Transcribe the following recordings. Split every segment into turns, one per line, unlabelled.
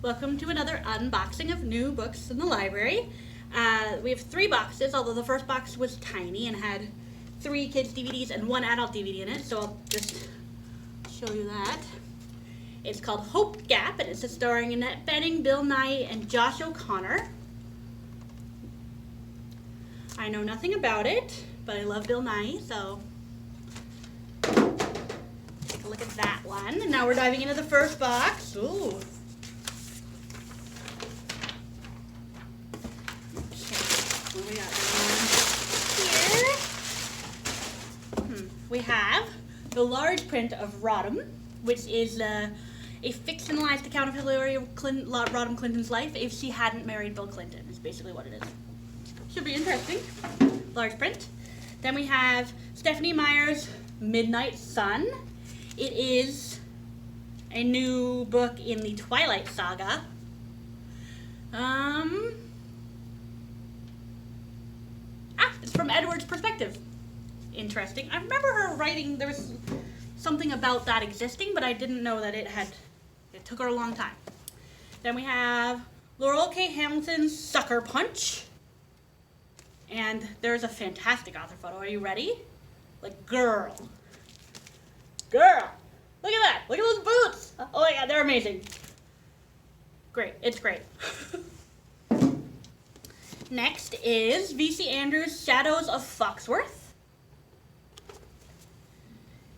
Welcome to another unboxing of new books in the library. We have 3 boxes, although the first box was tiny and had 3 kids DVDs and 1 adult DVD in it, so I'll just show you that. It's called Hope Gap, and it's starring Annette Bening, Bill Nye, and Josh O'Connor. I know nothing about it, but I love Bill Nye, so take a look at that one. And now we're diving into the first box. Ooh. What we got here? We have the large print of Rodham, which is a fictionalized account of Hillary Rodham Clinton's life if she hadn't married Bill Clinton, is basically what it is. Should be interesting. Large print. Then we have Stephanie Meyer's Midnight Sun. It is a new book in the Twilight Saga. It's from Edward's perspective. Interesting. I remember her writing, there was something about that existing, but I didn't know that it took her a long time. Then we have Laurel K. Hamilton's Sucker Punch. And there's a fantastic author photo. Are you ready? Like, girl. Look at that. Look at those boots. Oh my God, they're amazing. Great. It's great. Next is V.C. Andrews' Shadows of Foxworth.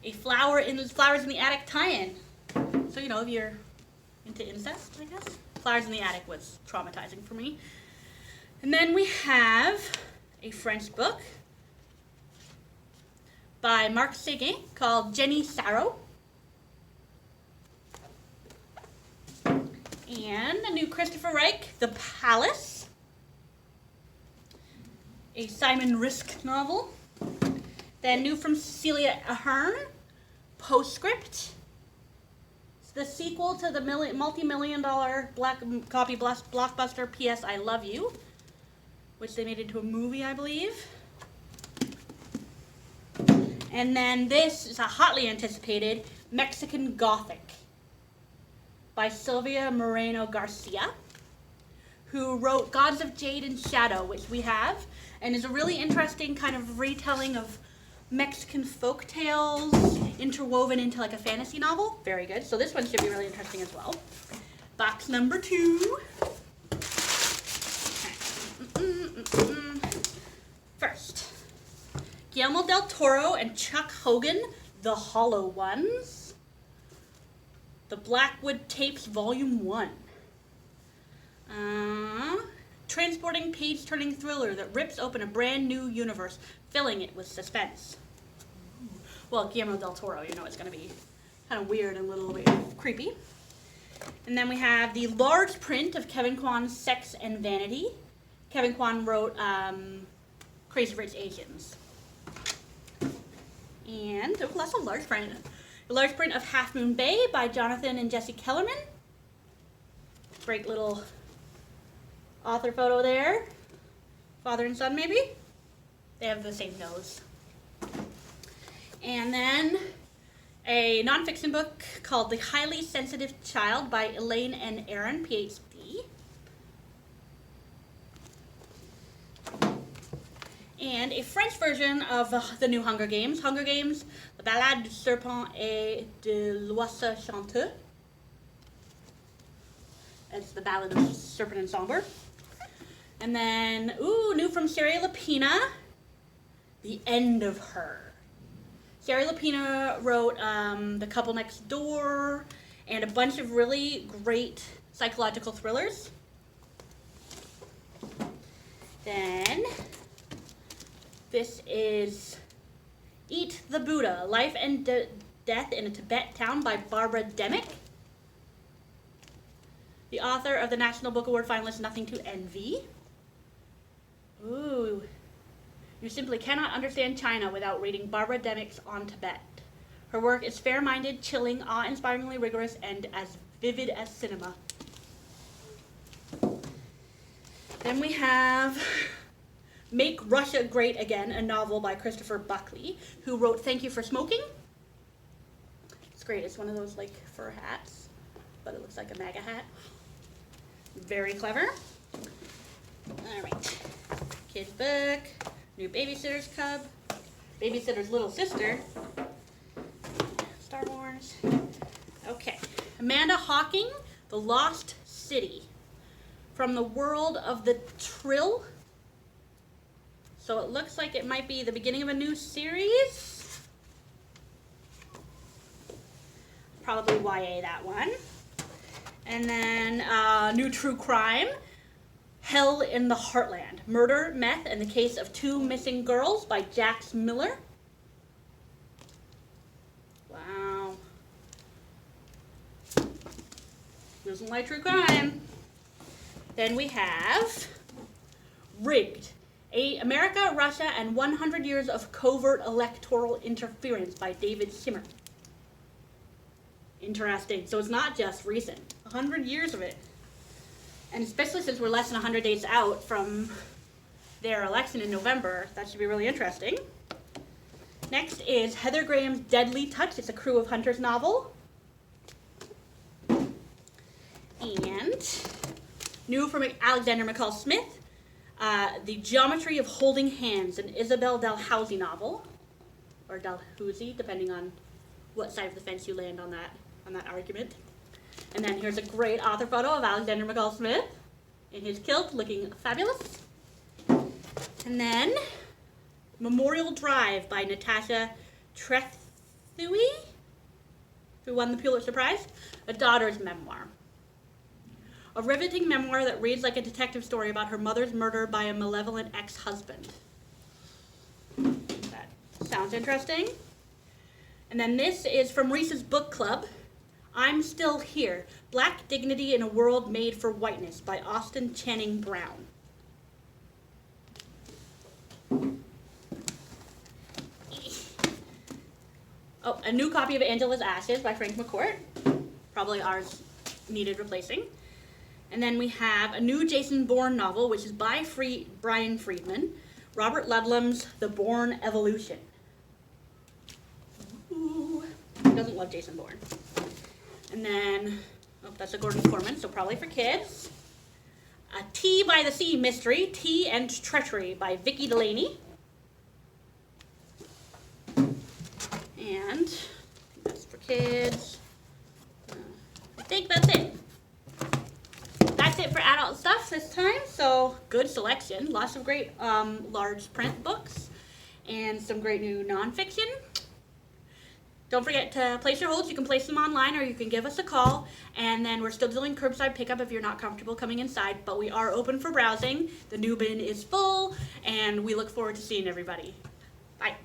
A Flowers in the Attic tie-in. So, you know, if you're into incest, I guess. Flowers in the Attic was traumatizing for me. And then we have a French book by Marc Séguin called Jenny Sarro. And a new Christopher Reich, The Palace. A Simon Risk novel. Then new from Cecilia Ahern, Postscript. It's the sequel to the multi-million-dollar black copy blockbuster P.S. I Love You, which they made into a movie, I believe. And then this is a hotly anticipated Mexican Gothic by Silvia Moreno Garcia, who wrote Gods of Jade and Shadow, which we have, and is a really interesting kind of retelling of Mexican folk tales interwoven into like a fantasy novel. Very good. So this one should be really interesting as well. Box number 2. First, Guillermo del Toro and Chuck Hogan, The Hollow Ones. The Blackwood Tapes, Volume 1. Transporting page-turning thriller that rips open a brand new universe, filling it with suspense. Well, Guillermo del Toro, you know it's going to be kind of weird and a little bit creepy. And then we have the large print of Kevin Kwan's Sex and Vanity. Kevin Kwan wrote Crazy Rich Asians. And that's a large print. The large print of Half Moon Bay by Jonathan and Jesse Kellerman. Great little author photo there. Father and son, maybe? They have the same nose. And then a nonfiction book called The Highly Sensitive Child by Elaine and Aaron, PhD. And a French version of the new Hunger Games, The Ballade du Serpent et de l'Oiseau Chanteux. It's the Ballad of Serpent and Songbird. And then, new from Sherry Lapina, The End of Her. Sherry Lapina wrote The Couple Next Door and a bunch of really great psychological thrillers. Then, this is Eat the Buddha, Life and Death in a Tibet Town by Barbara Demick. The author of the National Book Award finalist Nothing to Envy. Ooh. You simply cannot understand China without reading Barbara Demick's On Tibet. Her work is fair-minded, chilling, awe-inspiringly rigorous, and as vivid as cinema. Then we have Make Russia Great Again, a novel by Christopher Buckley, who wrote Thank You for Smoking. It's great. It's one of those like fur hats, but it looks like a MAGA hat. Very clever. All right. Kid's book. New Babysitter's Cub. Babysitter's Little Sister. Star Wars. Okay. Amanda Hawking, The Lost City. From the world of the Trill. So it looks like it might be the beginning of a new series. Probably YA, that one. And then new true crime, Hell in the Heartland. Murder, Meth, and the Case of Two Missing Girls by Jax Miller. Wow. Doesn't like true crime. Then we have Rigged. America, Russia, and 100 Years of Covert Electoral Interference by David Simmer. Interesting. So it's not just recent. 100 years of it. And especially since we're less than 100 days out from their election in November, that should be really interesting. Next is Heather Graham's Deadly Touch. It's a Crew of Hunters novel. And new from Alexander McCall Smith, The Geometry of Holding Hands, an Isabel Dalhousie novel, or Dalhousie, depending on what side of the fence you land on that argument. And then here's a great author photo of Alexander McCall Smith in his kilt, looking fabulous. And then Memorial Drive by Natasha Trethewey, who won the Pulitzer Prize, a daughter's memoir. A riveting memoir that reads like a detective story about her mother's murder by a malevolent ex-husband. That sounds interesting. And then this is from Reese's Book Club, I'm Still Here, Black Dignity in a World Made for Whiteness by Austin Channing Brown. Oh, a new copy of Angela's Ashes by Frank McCourt. Probably ours needed replacing. And then we have a new Jason Bourne novel, which is by Brian Friedman, Robert Ludlum's The Bourne Evolution. Ooh, who doesn't love Jason Bourne? And then, oh, that's a Gordon Corman, so probably for kids. A Tea by the Sea mystery, Tea and Treachery by Vicki Delaney. And that's for kids. I think that's it. That's it for adult stuff this time. So good selection. Lots of great large print books and some great new nonfiction. Don't forget to place your holds. You can place them online or you can give us a call. And then we're still doing curbside pickup if you're not comfortable coming inside. But we are open for browsing. The new bin is full and we look forward to seeing everybody. Bye.